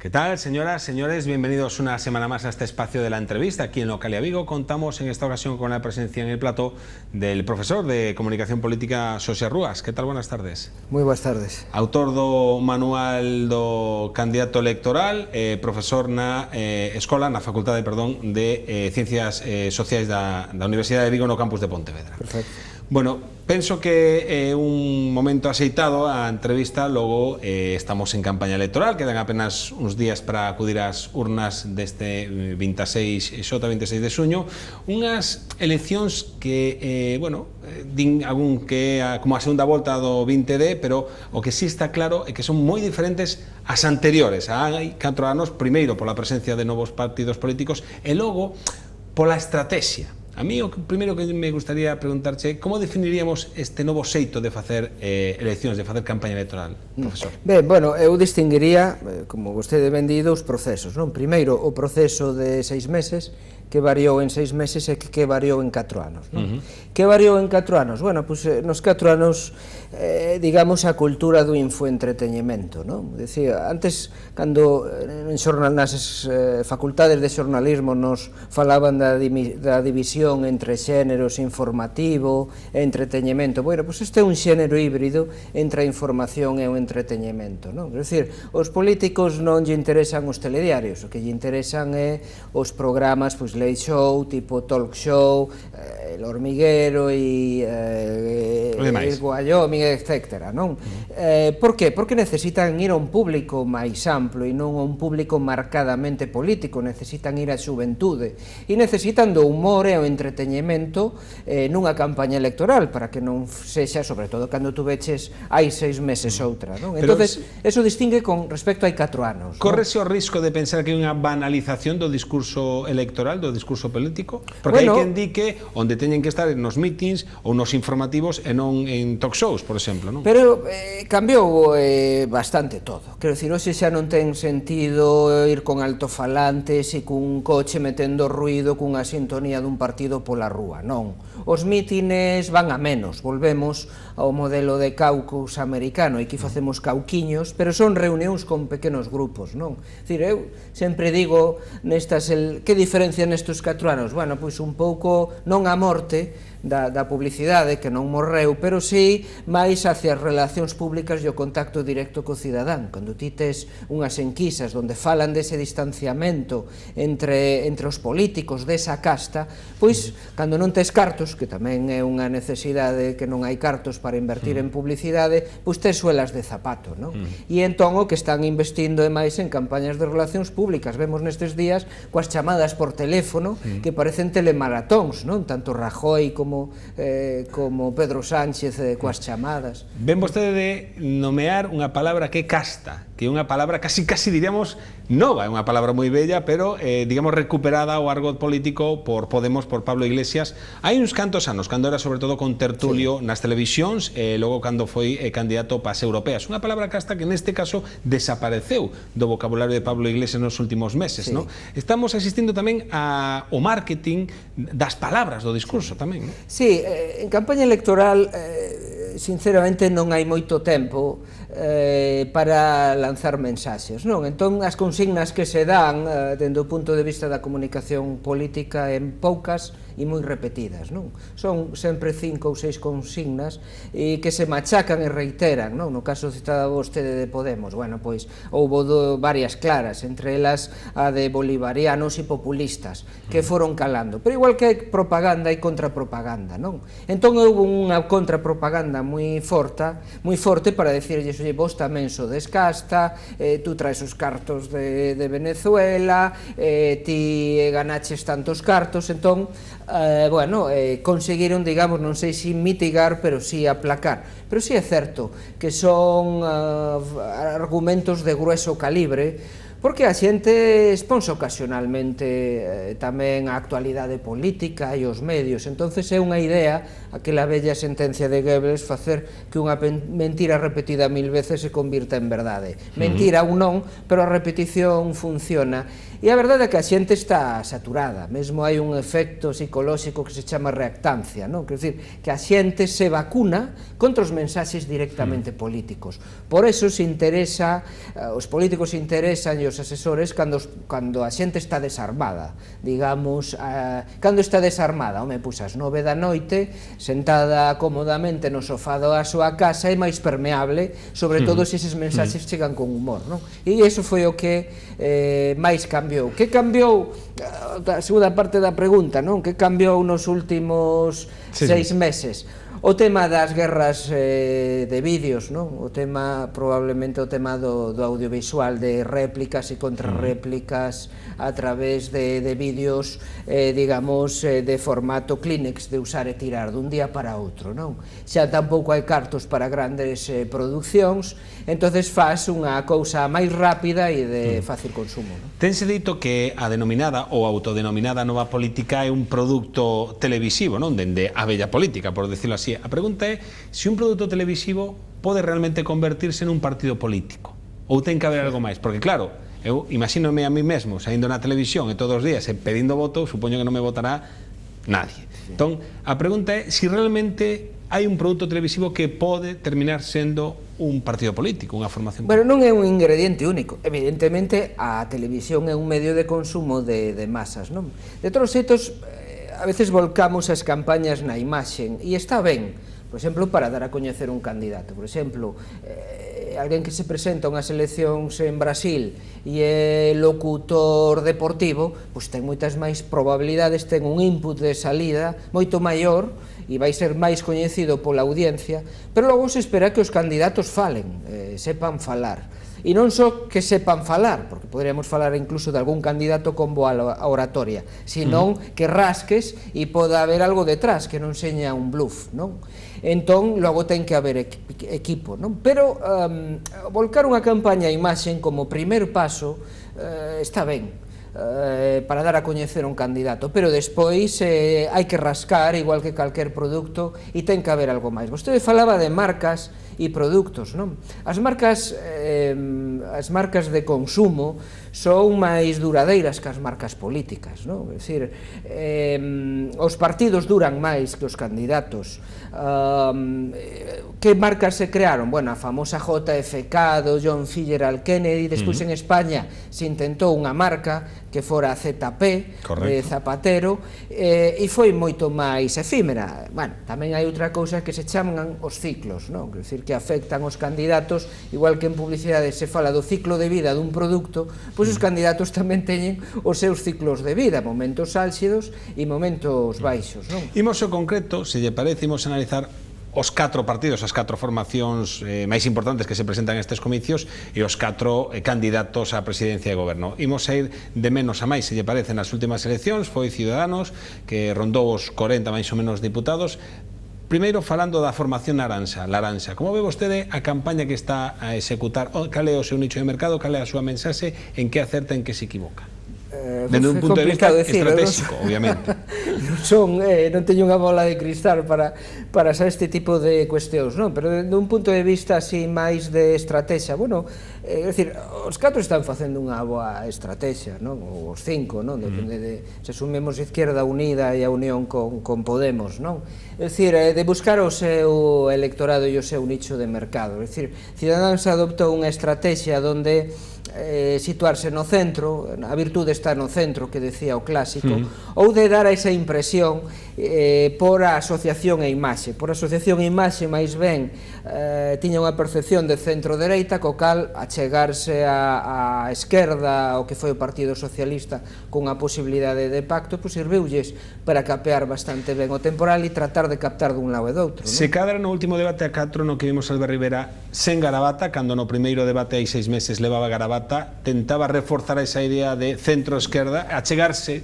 ¿Qué tal, señoras, señores? Bienvenidos una semana más a este espacio de la entrevista. Aquí en Localia Vigo contamos en esta ocasión con la presencia en el plató del profesor de Comunicación Política Xosé Rúas. ¿Qué tal? Buenas tardes. Moi boas tardes. Autor do manual do candidato electoral, profesor na escola, na Facultade, de Ciencias Sociais da Universidade de Vigo no campus de Pontevedra. Perfecto. Bueno, penso que é un momento aceitado a entrevista, logo estamos en campaña electoral, quedan apenas uns días para acudir ás urnas deste 26 de xuño, unhas eleccións que, bueno, din algún que é como a segunda volta do 20D, pero o que sí está claro é que son moi diferentes as anteriores. Hai 4 anos, primeiro pola presencia de novos partidos políticos e logo pola estrategia. A mí o primeiro que me gustaría preguntarche, como definiríamos este novo xeito de facer eleccións, de facer campaña electoral, profesor? Ben, bueno, eu distinguiría, como vostede ben di, dous procesos, non? Primeiro, o proceso de 6 meses, que variou en 6 meses e que variou en 4 anos, non? Que variou en 4 anos? Bueno, pois nos 4 anos, digamos, a cultura do infoentreteñemento, non? Dicir, antes, cando nas facultades de xornalismo nos falaban da división entre xéneros informativo e entreteñemento, bueno, pois este é un xénero híbrido entre a información e o entreteñemento, non? É dicir, os políticos non lle interesan os telediarios, o que lle interesan é os programas, pois, late show, tipo talk show, El Hormiguero e El Wyoming, etc. Non? Por qué? Porque necesitan ir a un público máis amplo e non a un público marcadamente político, necesitan ir á xuventude e necesitan do humor e o entreteñemento nunha campaña electoral para que non sexa, sobre todo cando tu veches hai 6 meses outra, non? Entonces, eso distingue con respecto hai 4 anos. Correse o risco de pensar que hai unha banalización do discurso electoral, do discurso político? Porque hai quen di que onde teñen que estar nos mítins ou nos informativos e non en talk shows, por exemplo, non? Pero cambiou bastante todo. Quero dicir, hoxe xa non ten sentido ir con altofalantes e cun coche metendo ruido cunha sintonía dun partido pola rúa, non. Os mítines van a menos, volvemos ao modelo de caucus americano, e aquí facemos cauquiños, pero son reunións con pequenos grupos, non? Dicir, eu sempre digo nestas, que diferencia nestes 4 anos? Bueno, pois un pouco, non a morte da publicidade, que non morreu, pero sí máis hacia as relacións públicas e o contacto directo co cidadán. Cando ti tes unhas enquisas onde falan dese distanciamento entre os políticos desa casta, pois, cando non tes cartos, que tamén é unha necesidade, que non hai cartos para invertir en publicidade, pois tes suelas de zapato, non? E entón o que están investindo é máis en campañas de relacións públicas. Vemos nestes días coas chamadas por teléfono que parecen telemaratóns, non? Tanto Rajoy como Pedro Sánchez coas chamadas. Ven vostede de nomear unha palabra que é casta, que é unha palabra casi diríamos nova, é unha palabra moi bella, pero digamos recuperada ao argot político por Podemos, por Pablo Iglesias. Hai uns cantos anos, cando era sobre todo con tertulio nas televisións, e logo cando foi candidato para as europeas. Unha palabra casta que neste caso desapareceu do vocabulario de Pablo Iglesias nos últimos meses, non? Estamos asistindo tamén ao marketing das palabras do discurso tamén, non? Sí, en campaña electoral, sinceramente, non hai moito tempo para lanzar mensaxes, non? Entón, as consignas que se dan, dende o punto de vista da comunicación política, en poucas e moi repetidas, non? Son sempre 5 ou 6 consignas que se machacan e reiteran, non? No caso citado vostede de Podemos, bueno, pois houbo varias claras, entre elas a de bolivarianos e populistas, que foron calando, pero igual que hai propaganda, hai contrapropaganda, non? Entón houve unha contrapropaganda moi forte para decirlles, oye, vos tamén sodes casta, tú traes os cartos de Venezuela, ti ganaches tantos cartos, entón, bueno, conseguiron, digamos, non sei se mitigar, pero si aplacar. Pero si é certo que son argumentos de grueso calibre, porque a xente exponse ocasionalmente tamén a actualidade política e os medios. Entonces é unha idea, aquela bella sentencia de Goebbels, facer que unha mentira repetida 1000 veces se convirta en verdade. Mentira ou non, pero a repetición funciona. E a verdade é que a xente está saturada, mesmo hai un efecto psicolóxico que se chama reactancia, non? Quer dizer, que a xente se vacuna contra os mensaxes directamente políticos. Por eso se interesa, os políticos se interesan e os asesores cando a xente está desarmada, digamos, cando está desarmada, home, pois ás 9 da noite, sentada cómodamente no sofá da súa casa, é máis permeable, sobre todo se eses mensaxes chegan con humor, non? E iso foi o que máis cambiou. Que cambiou, a segunda parte da pregunta, non? Que cambiou nos últimos 6 meses? O tema das guerras de vídeos, non? O tema, probablemente o tema do audiovisual, de réplicas e contrarréplicas a través de vídeos, digamos, de formato Kleenex, de usar e tirar dun día para outro, non? Xa tampouco hai cartos para grandes produccións, entonces faz unha cousa máis rápida e de fácil consumo, non? Tense dito que a denominada ou autodenominada nova política é un produto televisivo, non? Dende a bella política, por decirlo así. A pregunta é se un produto televisivo pode realmente convertirse en un partido político ou ten que haber algo máis, porque claro, eu imagínome a mí mesmo saindo na televisión e todos os días pedindo voto, supoño que non me votará nadie. Entón, a pregunta é se realmente hai un produto televisivo que pode terminar sendo un partido político, unha formación política. Bueno, non é un ingrediente único. Evidentemente, a televisión é un medio de consumo de masas, non? De todos os xeitos, a veces volcamos as campañas na imaxen, e está ben, por exemplo, para dar a coñecer un candidato. Por exemplo, alguén que se presenta a unhas eleccións en Brasil e é locutor deportivo, pois ten moitas máis probabilidades, ten un input de salida moito maior e vai ser máis coñecido pola audiencia, pero logo se espera que os candidatos falen, sepan falar. E non só que sepan falar, porque poderíamos falar incluso de algún candidato con boa oratoria, senón que rasques e poda haber algo detrás, que non seña un bluff, non? Entón, logo ten que haber equipo, non? Pero volcar unha campaña a imaxen como primer paso está ben, para dar a coñecer un candidato, pero despois hai que rascar, igual que calquer produto, e ten que haber algo máis. Vostede falaba de marcas e produtos, non? As marcas de consumo son máis duradeiras que as marcas políticas, non? É dicir, os partidos duran máis que os candidatos. Que marcas se crearon? Bueno, a famosa JFK do John Fitzgerald Kennedy, despois en España se intentou unha marca que fora a ZP, de Zapatero, e foi moito máis efímera. Bueno, tamén hai outra cousa que se chaman os ciclos, non? Quer dizer, que afectan os candidatos, igual que en publicidade se fala do ciclo de vida dun produto, pois os candidatos tamén teñen os seus ciclos de vida, momentos álxidos e momentos baixos, non? Imos ao concreto, se lle parece, imos analizar os 4 partidos, as 4 formacións máis importantes que se presentan nestes comicios e os 4 candidatos á presidencia de goberno. Imos a ir de menos a máis, se lle parece, nas últimas eleccións foi Ciudadanos, que rondou os 40 máis ou menos diputados. Primeiro, falando da formación Laranxa. Como ve vostede a campaña que está a executar? Cal é o seu nicho de mercado? Cal é a súa mensaxe? En que acerta, en que se equivoca? Dende un punto de vista estratégico, obviamente. Non teño unha bola de cristal para saber este tipo de cuestións, non? Pero dende un punto de vista así máis de estrategia, bueno, é dicir, os 4 están facendo unha boa estrategia, non? Os 5, non? Depende de, se sumemos Izquierda Unida e a unión con Podemos, non? É dicir, de buscar o seu electorado e o seu nicho de mercado. É dicir, Ciudadanos adoptou unha estrategia onde situarse no centro, a virtude está no centro, que decía o clásico, ou de dar esa impresión por a asociación e imaxe. Por asociación e imaxe, máis ben, tiña unha percepción de centro-dereita, co cal achegarse á esquerda, o que foi o Partido Socialista, con a posibilidade de pacto, pois serviulles para capear bastante ben o temporal e tratar de captar dun lado e doutro. Se cadra no último debate a 4 no que vimos Albert Rivera sen Garabata, cando no primeiro debate hai 6 meses levaba Garabata, tentaba reforzar esa idea de centro-esquerda, achegarse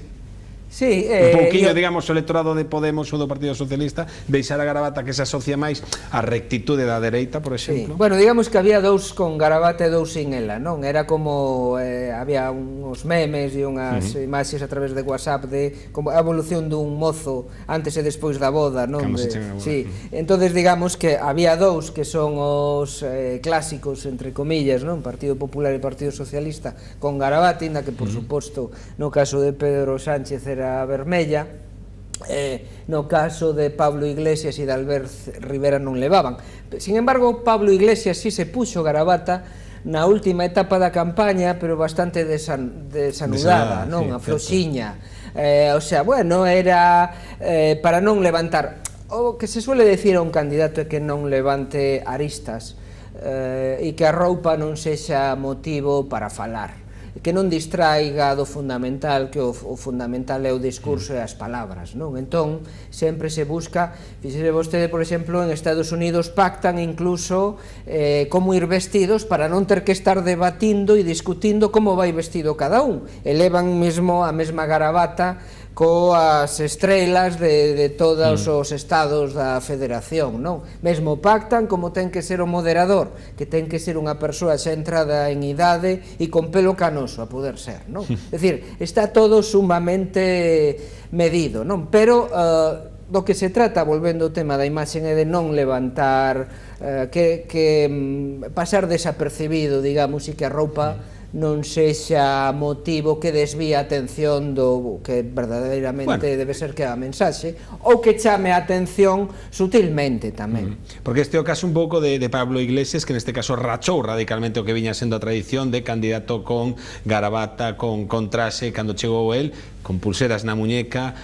Sí, un pouquiño, digamos, o electorado de Podemos ou do Partido Socialista deixar a Gravata que se asocia máis á rectitude da dereita, por exemplo. Bueno, digamos que había dous con Gravata e dous sin ela, non? Era como había uns memes e unhas imaxes a través de WhatsApp de como a evolución dun mozo antes e despois da boda, non? Sí. Entonces digamos que había dous que son os clásicos entre comillas, non? Partido Popular e Partido Socialista con Gravata, inda que por suposto no caso de Pedro Sánchez era vermella, no caso de Pablo Iglesias e de Albert Rivera non levaban. Sin embargo, Pablo Iglesias sí se puxo Gravata na última etapa da campaña, pero bastante desanudada, non? A floxiña. O sea, bueno, era para non levantar. O que se suele decir a un candidato é que non levante aristas e que a roupa non sexa motivo para falar, que non distraiga do fundamental, que o fundamental é o discurso e as palabras, non? Entón, sempre se busca, fíxese vostede, por exemplo, en Estados Unidos pactan incluso como ir vestidos para non ter que estar debatindo e discutindo como vai vestido cada un. Elevan mesmo a mesma Gravata coas estrelas de todos os estados da federación, non? Mesmo pactan como ten que ser o moderador, que ten que ser unha persoa xa entrada en idade e con pelo canoso a poder ser, non? É dicir, está todo sumamente medido, non? Pero do que se trata, volvendo ao tema da imaxe, é de non levantar, que pasar desapercibido, digamos, e que a roupa non sexa motivo que desvíe a atención do que verdadeiramente debe ser que a mensaxe, ou que chame a atención sutilmente tamén. Porque este é o caso un pouco de Pablo Iglesias, que neste caso rachou radicalmente o que viña sendo a tradición de candidato con Gravata, con traxe, cando chegou el, con pulseras na muñeca,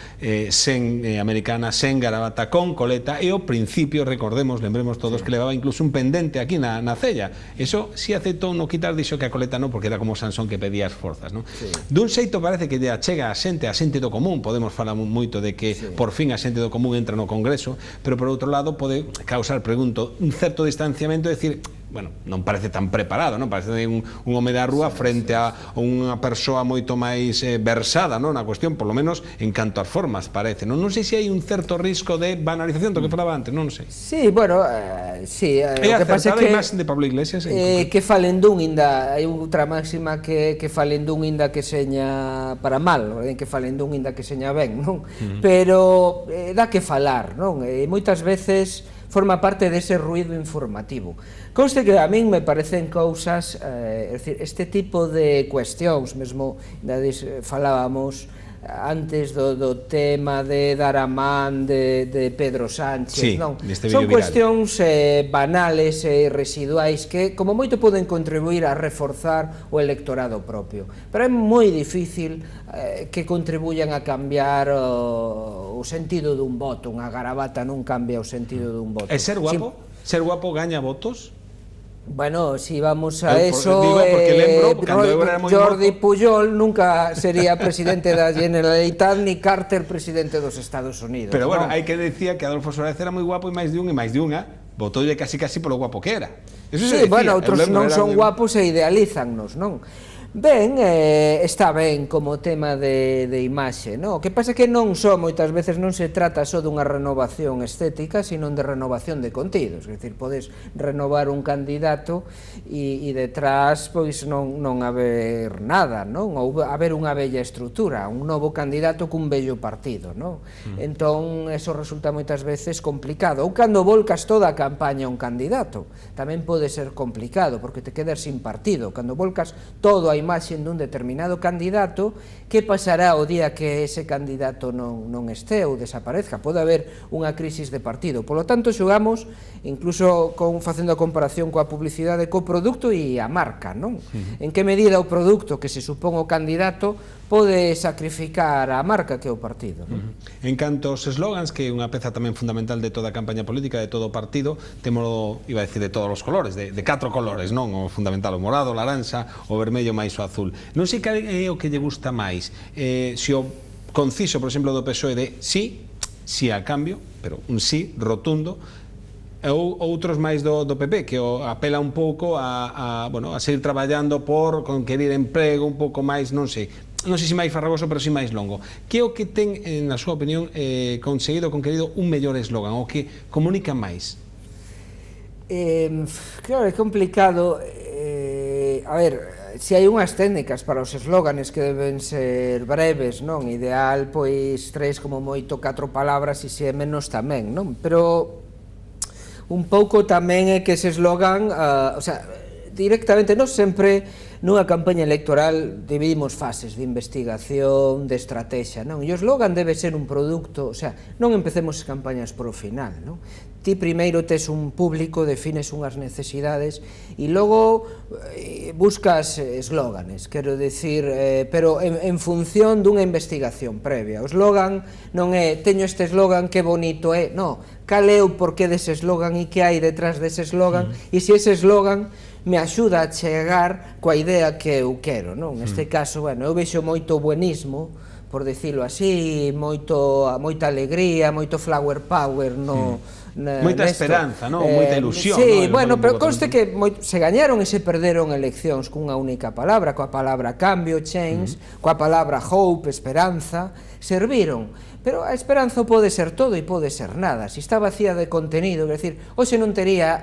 sen americana, sen Gravata, con coleta, e ao principio, recordemos, lembremos todos, que levaba incluso un pendente aquí na cella. Eso si aceptou no quitar, dixo que a coleta non, porque era como Sansón que pedía as forzas, non? Dun xeito parece que lle achega a xente do común, podemos falar moito de que por fin a xente do común entra no Congreso, pero por outro lado pode causar, pregunto, un certo distanciamento, decir, bueno, non parece tan preparado, non? Parece un home da rúa frente a unha persoa moito máis versada, non? Na cuestión, por lo menos en canto ás formas, parece, non? Non sei se hai un certo risco de banalización do que falaba antes, non sei. Sí, bueno, sí, o que pasa é que máis de Pablo Iglesias que falen dun inda, hai outra máxima que falen dun inda que seña para mal, que falen dun inda que seña ben, non? Pero dá que falar, non? E moitas veces forma parte dese ruido informativo. Conste que a min me parecen cousas, é dicir, este tipo de cuestións, mesmo falábamos antes do tema de dar a man de Pedro Sánchez, non? Son cuestións banales e residuais que como moito poden contribuir a reforzar o electorado propio, pero é moi difícil que contribuyan a cambiar o sentido dun voto. Unha Gravata non cambia o sentido dun voto. E ser guapo? Ser guapo gaña votos? Bueno, si vamos a eso, Jordi Pujol nunca sería presidente da Generalitat ni Carter presidente dos Estados Unidos. Pero bueno, hai que decir que Adolfo Suárez era moi guapo e máis de unha votoulle casi polo guapo que era. Sí, bueno, outros non son guapos e idealízannos, non? Ben, está ben como tema de imaxe, non? O que pasa é que non só, moitas veces non se trata só dunha renovación estética, sino de renovación de contidos, é dicir, podes renovar un candidato e detrás pois non haber nada, non? Ou haber unha bella estrutura, un novo candidato cun bello partido, non? Entón, eso resulta moitas veces complicado. Ou cando volcas toda a campaña a un candidato, tamén pode ser complicado, porque te quedas sin partido. Cando volcas todo a imaxe dun determinado candidato, que pasará o día que ese candidato non este ou desaparezca? Pode haber unha crisis de partido. Por lo tanto, xogamos, incluso facendo a comparación coa publicidade, co produto e a marca, non? En que medida o produto que se supón o candidato pode sacrificar a marca que é o partido, non? En canto aos slogans, que é unha peza tamén fundamental de toda a campaña política, de todo o partido, temos, iba a decir, de todos os colores, de 4 colores, non? O fundamental, o morado, o laranxa, o vermello máis o azul. Non sei que é o que lle gusta máis, se o conciso, por exemplo, do PSOE de sí al cambio, pero un sí rotundo, ou outros máis do PP, que apela un pouco a seguir traballando por conquerir emprego, un pouco máis, non sei, non sei se máis farragoso, pero si máis longo. Que é o que ten, na súa opinión, conseguido un mellor eslogan, o que comunica máis? Claro, é complicado. A ver, se hai unhas técnicas para os eslóganes que deben ser breves, non? Ideal, pois, 3 como moito, 4 palabras, e se é menos tamén, non? Pero un pouco tamén é que ese eslogan, o sea, directamente, non sempre nunha campaña electoral dividimos fases de investigación, de estrategia, non? E o eslogan debe ser un produto, o sea, non empecemos as campañas por o final, non? Ti primeiro tes un público, defines unhas necesidades e logo buscas eslóganes, quero dicir, pero en función dunha investigación previa. O eslogan non é, teño este eslogan, que bonito é, non, cal é o porqué dese eslogan e que hai detrás dese eslogan, e se ese eslogan me axuda a chegar coa idea que eu quero, non? Neste caso, bueno, eu vexo moito buenismo, por dicilo así, moita alegría, moito flower power, moita esperanza, non? Moita ilusión. Sí, bueno, pero conste que se gañaron e se perderon eleccións cunha única palabra, coa palabra cambio, change, coa palabra hope, esperanza, serviron. Pero a esperanza pode ser todo e pode ser nada. Se está vacía de contenido, é dicir, hoxe non tería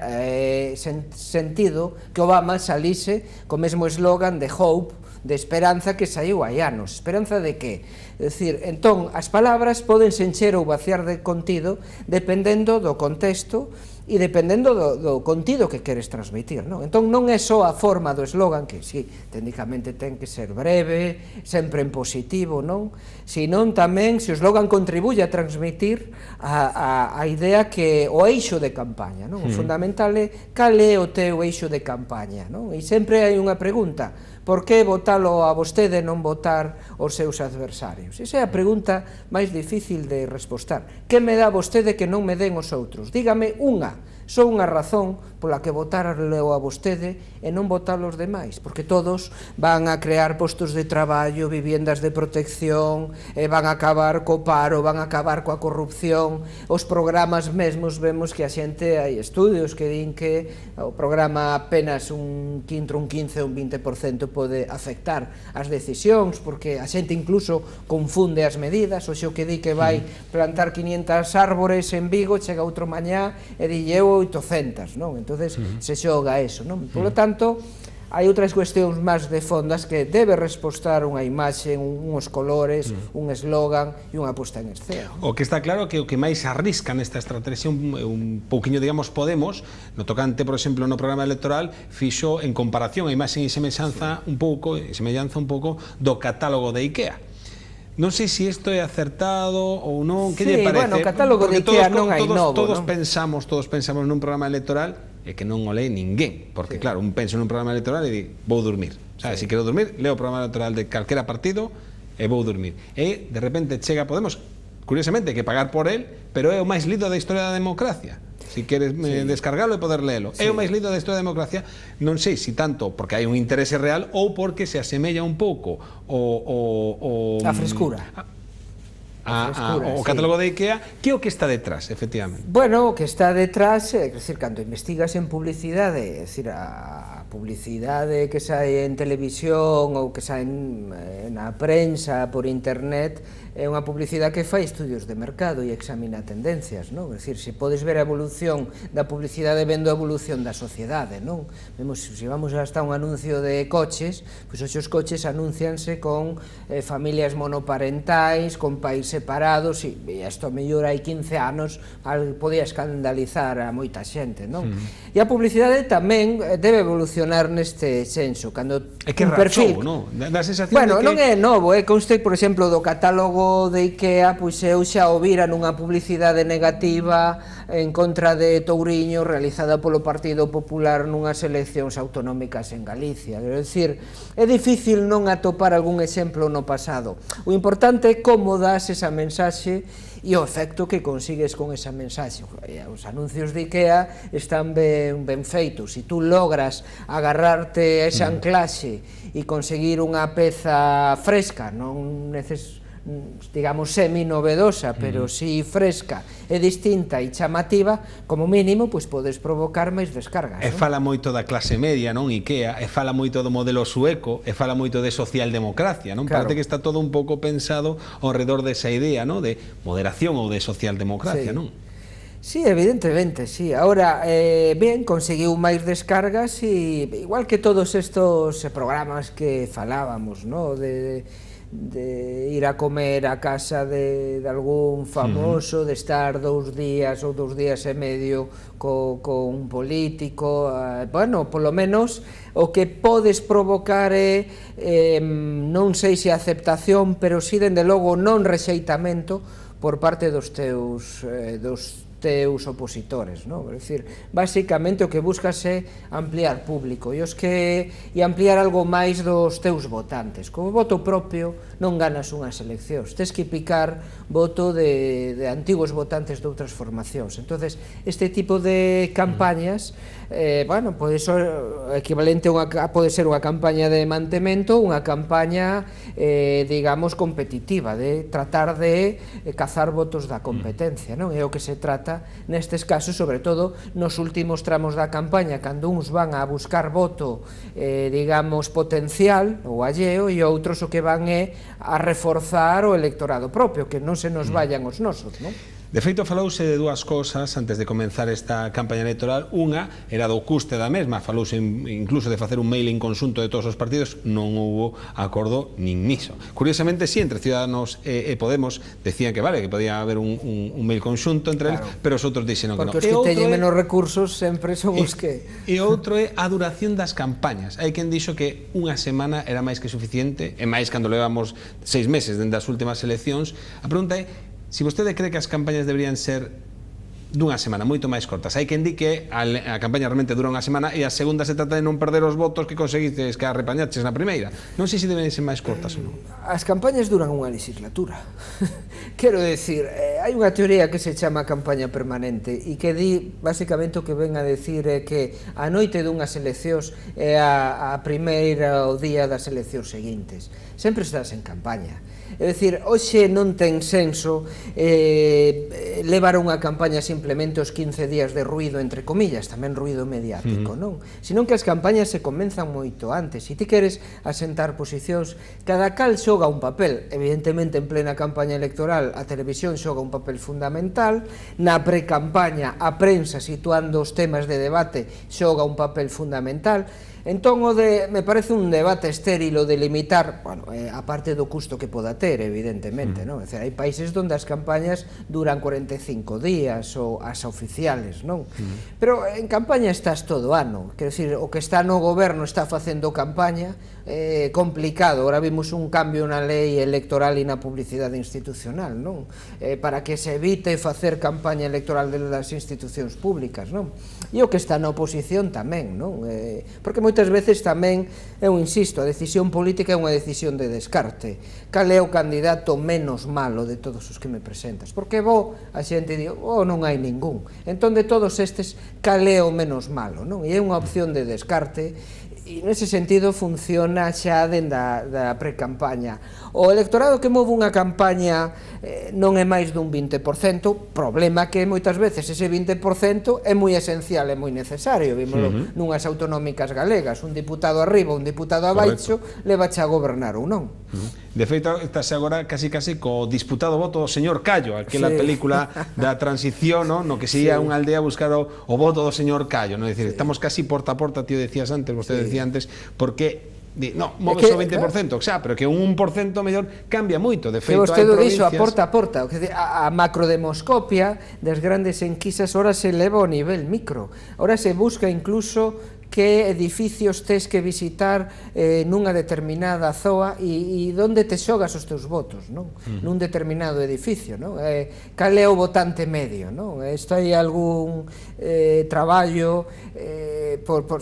sentido que Obama salise co mesmo eslogan de hope, de esperanza, que saiu hai anos. Esperanza de que? É dicir, entón, as palabras poden se encher ou vaciar de contido dependendo do contexto e dependendo do contido que queres transmitir, non? Entón non é só a forma do eslogan, que si, técnicamente ten que ser breve, sempre en positivo, non? Senón tamén se o eslogan contribuye a transmitir a idea que o eixo de campaña, non? O fundamental é cal é o teu eixo de campaña, non? E sempre hai unha pregunta: por que votalo a vostede e non votar os seus adversarios? Esa é a pregunta máis difícil de respostar. Que me dá vostede que non me den os outros? Dígame só unha razón pola que votarlo a vostede e non votar os demais, porque todos van a crear postos de traballo, viviendas de protección, van a acabar co paro, van a acabar coa corrupción. Os programas mesmos, vemos que a xente, hai estudios que din que o programa apenas un 15, un 20% pode afectar as decisións, porque a xente incluso confunde as medidas. Oxe, o que di que vai plantar 500 árbores en Vigo, chega outro mañá e dille 800, non? Entonces se xoga eso, non? Por lo tanto, hai outras cuestións máis de fondas que debe respostar unha imaxe, uns colores, un eslogan e unha puesta en escena. O que está claro que o que máis arrisca nesta estrategia un pouquiño, digamos, Podemos, no tocante, por exemplo, no programa electoral, fixo en comparación a imaxe e semellanza un pouco do catálogo de IKEA. Non sei se isto é acertado ou non, que lle parece? Bueno, o catálogo de IKEA non hai novo, todos pensamos nun programa electoral e que non o lee ninguén, porque claro, un pensa nun programa electoral e di, vou dormir, sabe, se quero dormir, leo o programa electoral de calquera partido e vou dormir. E de repente chega Podemos, curiosamente, que pagar por el, pero é o máis lido da historia da democracia. Si queres descargarlo e poder leelo. É o máis lido da historia da democracia, non sei se tanto porque hai un interese real ou porque se asemella un pouco a frescura. O catálogo de IKEA, que é o que está detrás, efectivamente? Bueno, o que está detrás, é dicir, cando investigas en publicidade, é dicir, a publicidade que sae en televisión ou que sae na prensa, por internet, é unha publicidade que fai estudios de mercado e examina tendencias, non? É dicir, se podes ver a evolución da publicidade vendo a evolución da sociedade, non? Vemos, se vamos hasta un anuncio de coches, pois os coches anuncianse con familias monoparentais, con pais separados, e isto mellor hai 15 anos podía escandalizar a moita xente, non? E a publicidade tamén debe evolucionar neste senso, cando é que rachou, non? Da sensación bueno, de que... non é novo, conste, por exemplo, do catálogo de IKEA, pois eu xa o vira nunha publicidade negativa en contra de Touriño realizada polo Partido Popular nunhas eleccións autonómicas en Galicia. É dicir, é difícil non atopar algún exemplo no pasado. O importante é como das esa mensaxe e o efecto que consigues con esa mensaxe. Os anuncios de IKEA están ben feitos. Se tú logras agarrarte a esa anclaxe e conseguir unha peza fresca, non digamos, semi-novedosa, pero si fresca e distinta e chamativa, como mínimo, pois podes provocar máis descargas. E fala moito da clase media, non, IKEA, e fala moito do modelo sueco, e fala moito de socialdemocracia, non? Parece que está todo un pouco pensado ao redor desa idea, non, de moderación ou de socialdemocracia, non? Sí, evidentemente, sí. Ahora, ben, conseguiu máis descargas e igual que todos estos programas que falábamos, ¿no? de ir a comer a casa de algún famoso, de estar 2 días ou 2 días e medio con un político, bueno, polo menos o que podes provocar é, non sei se aceptación, pero si, dende logo, non rexeitamento por parte dos teus opositores, non? É dicir, basicamente o que buscas é ampliar público e ampliar algo máis dos teus votantes. Como voto propio non ganas unhas eleccións, tes que picar voto de antigos votantes de outras formacións. Entonces, este tipo de campañas, bueno, pode ser equivalente pode ser unha campaña de mantemento, unha campaña, digamos, competitiva, de tratar de cazar votos da competencia, non? É o que se trata nestes casos, sobre todo nos últimos tramos da campaña, cando uns van a buscar voto, digamos, potencial ou alleo, e outros o que van é a reforzar o electorado propio, que non se nos vayan os nosos, non? De feito, falouse de dúas cousas antes de comenzar esta campaña electoral. Unha era do custe da mesma, falouse incluso de facer un mailing conxunto de todos os partidos, non houbo acordo nin niso. Curiosamente, sí, entre Ciudadanos e Podemos decían que vale, que podía haber un mail conxunto entre eles, pero os outros dixeron que non. Porque os que teñen menos recursos sempre son os que... E outro é a duración das campañas. Hai quen dixo que unha semana era máis que suficiente, e máis cando levamos 6 meses dende as últimas eleccións. A pregunta é, si vostede cree que as campañas deberían ser dunha semana, moito máis cortas. Hai quen di que a campaña realmente dura unha semana e a segunda se trata de non perder os votos que conseguisteis que arrepañaches na primeira. Non sei se deben ser máis cortas ou non. As campañas duran unha legislatura. Quero decir, hai unha teoría que se chama campaña permanente e que di, basicamente, o que ven a decir é que a noite dunhas eleccións é a primeira o día das eleccións seguintes. Sempre estás en campaña. É dicir, hoxe non ten senso levar unha campaña simplemente os 15 días de ruido, entre comillas, tamén ruido mediático, non? Senón que as campañas se comenzan moito antes. Se ti queres asentar posicións, cada cal xoga un papel. Evidentemente, en plena campaña electoral, a televisión xoga un papel fundamental. Na pre-campaña, a prensa, situando os temas de debate, xoga un papel fundamental. Entón, me parece un debate estéril o de limitar, bueno, a parte do custo que poda ter, evidentemente, non? É dicir, hai países onde as campañas duran 45 días, ou as oficiales, non? Pero en campaña estás todo ano, quero dicir, o que está no goberno está facendo campaña, complicado. Ahora vimos un cambio na lei electoral e na publicidade institucional, non? Para que se evite facer campaña electoral das institucións públicas, non? E o que está na oposición tamén, non? Porque moitas veces tamén, eu insisto, a decisión política é unha decisión de descarte. Cal é o candidato menos malo de todos os que me presentas? Porque a xente di, non hai ningún. Entón, de todos estes, cal é o menos malo, non? E é unha opción de descarte. E nese sentido funciona xa dende da pre-campaña. O electorado que move unha campaña non é máis dun 20%, problema que moitas veces ese 20% é moi esencial e moi necesario. Vímoslo nunhas autonómicas galegas, un diputado arriba, un diputado abaixo, levache a gobernar ou non. De feito, estás agora casi co disputado voto do señor Callo, aquela película da transición, no que se ia a unha aldea a buscar o voto do señor Callo, non? É dicir, estamos casi porta a porta, tío, decías antes, vostede decía antes, porque moves o 20%, xa, pero que un 1% mellor cambia moito. De feito, hai provincias... a porta a porta, a macrodemoscopia das grandes enquisas ora se leva ao nivel micro, ora se busca incluso que edificios tes que visitar nunha determinada zoa e onde te xogas os teus votos, non? Nun determinado edificio, non? Cal é o votante medio, non? Isto hai algún traballo,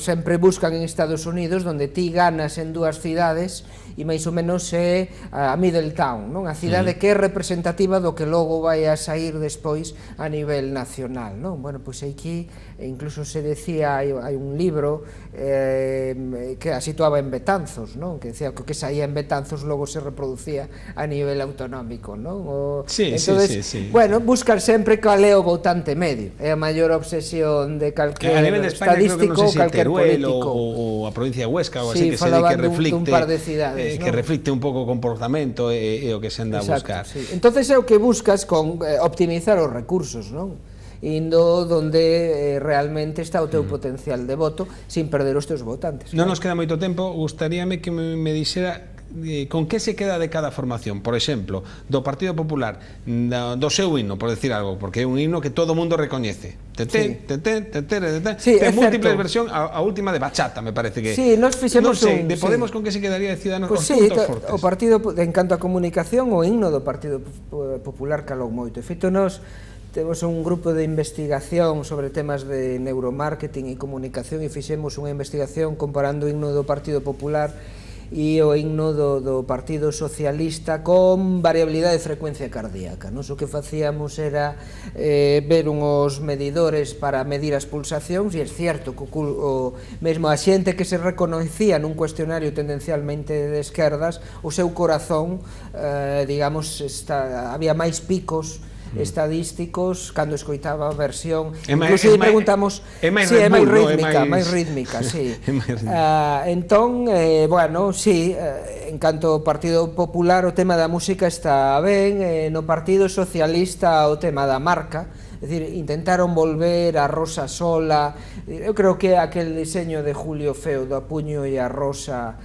sempre buscan en Estados Unidos, onde ti ganas en 2 cidades e máis ou menos é a Middletown, non? A cidade que é representativa do que logo vai a sair despois a nivel nacional, non? Bueno, pois aquí incluso se decía, hai un libro que a situaba en Betanzos, non? Que decía que o que saía en Betanzos logo se reproducía a nivel autonómico, non? Entonces, bueno, buscar sempre cal é o votante medio, é a maior obsesión de calquer estadístico ou calquer político. Ou a provincia de Huesca, ou así, que se di que reflicte un pouco o comportamento e o que se anda a buscar. Entonces é o que buscas con optimizar os recursos, non? Indo donde realmente está o teu potencial de voto sin perder os teus votantes. Non nos queda moito tempo, gustaríame que me dixera con que se queda de cada formación, por exemplo, do Partido Popular, do seu himno, por decir algo, porque é un himno que todo o mundo recoñece. Ten múltiples versións, a última de bachata, me parece que. Sí, nos fixemos de Podemos con que se quedaría de Ciudadanos os puntos fortes. O partido, en canto a comunicación, o himno do Partido Popular calou moito. De feito, nos temos un grupo de investigación sobre temas de neuromarketing e comunicación e fixemos unha investigación comparando o himno do Partido Popular e o himno do Partido Socialista con variabilidade de frecuencia cardíaca. Nos o que facíamos era ver unhos medidores para medir as pulsacións e é certo que mesmo a xente que se reconocía nun cuestionario tendencialmente de esquerdas, o seu corazón, digamos, había máis picos estadísticos cando escoitaba a versión, incluso preguntamos é máis rítmica, sí. Entón, bueno, sí, en canto ao Partido Popular o tema da música está ben, no Partido Socialista o tema da marca, é dicir, intentaron volver a Rosa Sola, eu creo que aquel diseño de Julio Feo do puño e a rosa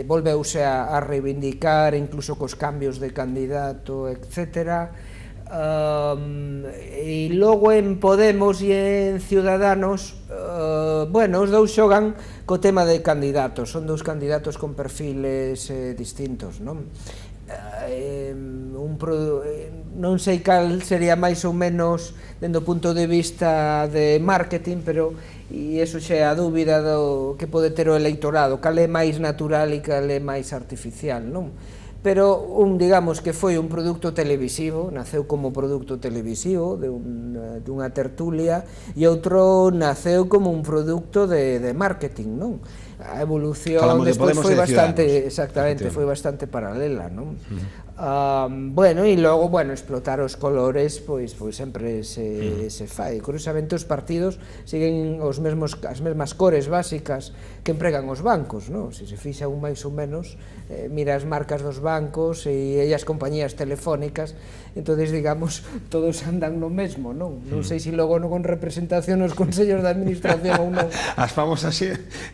volveuse a reivindicar, incluso cos cambios de candidato, etcétera. E logo en Podemos e en Ciudadanos, bueno, os dous xogan co tema de candidatos, son dous candidatos con perfiles distintos, non? Non sei cal sería máis ou menos dende o punto de vista de marketing, pero e iso xa é a dúbida do que pode ter o eleitorado, cal é máis natural e cal é máis artificial, non? Pero digamos que foi un produto televisivo, naceu como produto televisivo dunha tertulia, e outro naceu como un produto de marketing, non? A evolución despois foi bastante, exactamente, foi bastante paralela, non? Bueno, e logo, bueno, explotar os colores, pois sempre se fai. Curiosamente, os partidos siguen as mesmas cores básicas que empregan os bancos, non? Se se fixa un máis ou menos, mira as marcas dos bancos e as compañías telefónicas, entonces, digamos, todos andan no mesmo, non? Non sei se logo non con representación nos consellos de administración ou non. As famosas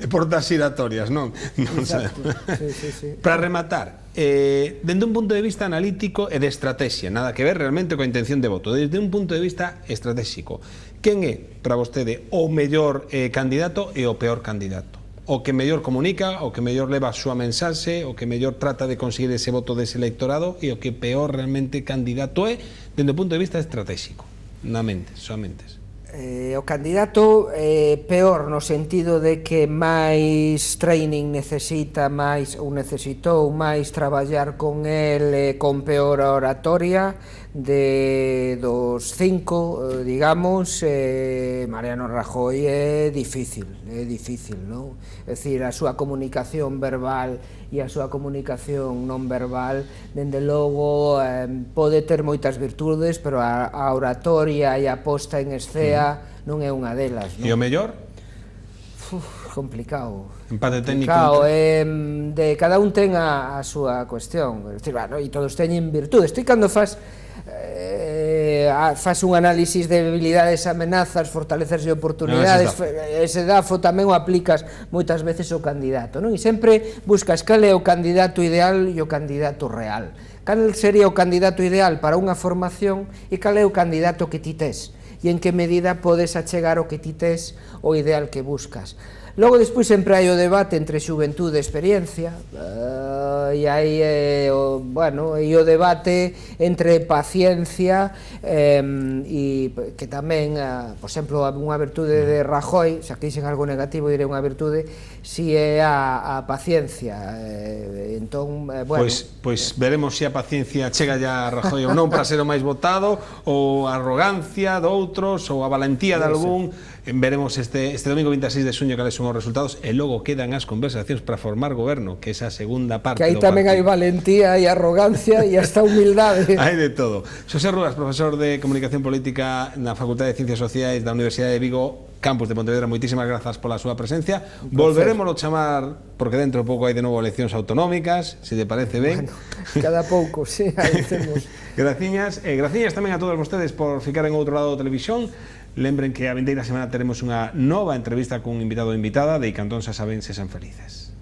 portas giratorias, non? Exacto, sí. Para rematar, dende un punto de vista analítico e de estrategia, nada que ver realmente coa intención de voto, desde un punto de vista estratégico, quen é, para vostede, o mellor candidato e o peor candidato? O que mellor comunica, o que mellor leva a súa mensaxe, o que mellor trata de conseguir ese voto dese electorado e o que peor realmente candidato é dende o punto de vista estratégico, na mente, soamente. O candidato peor no sentido de que máis training necesita, máis ou necesitou máis traballar con el, con peor oratoria dos cinco, digamos, Mariano Rajoy é difícil, non? É dicir, a súa comunicación verbal e a súa comunicación non verbal, dende logo, pode ter moitas virtudes, pero a oratoria e a posta en escena non é unha delas, non? E o mellor? Complicado. Empate técnico. De cada un ten a súa cuestión, e todos teñen virtudes. Ti cando fas un análisis de debilidades, amenazas, fortalezas e oportunidades, ese DAFO tamén o aplicas moitas veces ao candidato, non? E sempre buscas cal é o candidato ideal e o candidato real. Cal sería o candidato ideal para unha formación e cal é o candidato que ti tes, e en que medida podes achegar o que ti tes o ideal que buscas. Logo, despois, sempre hai o debate entre xuventude e experiencia, e hai o debate entre paciencia e que tamén, por exemplo, unha virtude de Rajoy, xa que dixen algo negativo, direi unha virtude, si é a paciencia. Entón, bueno... Pois veremos se a paciencia chega ya a Rajoy ou non para ser o máis votado, ou a arrogancia doutros, ou a valentía de algún. Veremos este domingo 26 de xuño cales son os resultados, e logo quedan as conversacións para formar goberno, que esa segunda parte. Que aí tamén hai valentía e arrogancia e hasta humildade. Hai de todo. Xosé Rúas, profesor de Comunicación Política na Facultade de Ciencias Sociais da Universidade de Vigo, campus de Pontevedra, moitísimas grazas pola súa presencia. Volverémoslo chamar, porque dentro pouco hai de novo eleccións autonómicas, se te parece ben. Bueno, cada pouco, sí, aí temos. Graciñas, graciñas tamén a todos vostedes por ficar en outro lado da televisión. Lembren que a vindeira semana teremos unha nova entrevista cun invitado ou invitada, de Cantón xa saben, se san felices.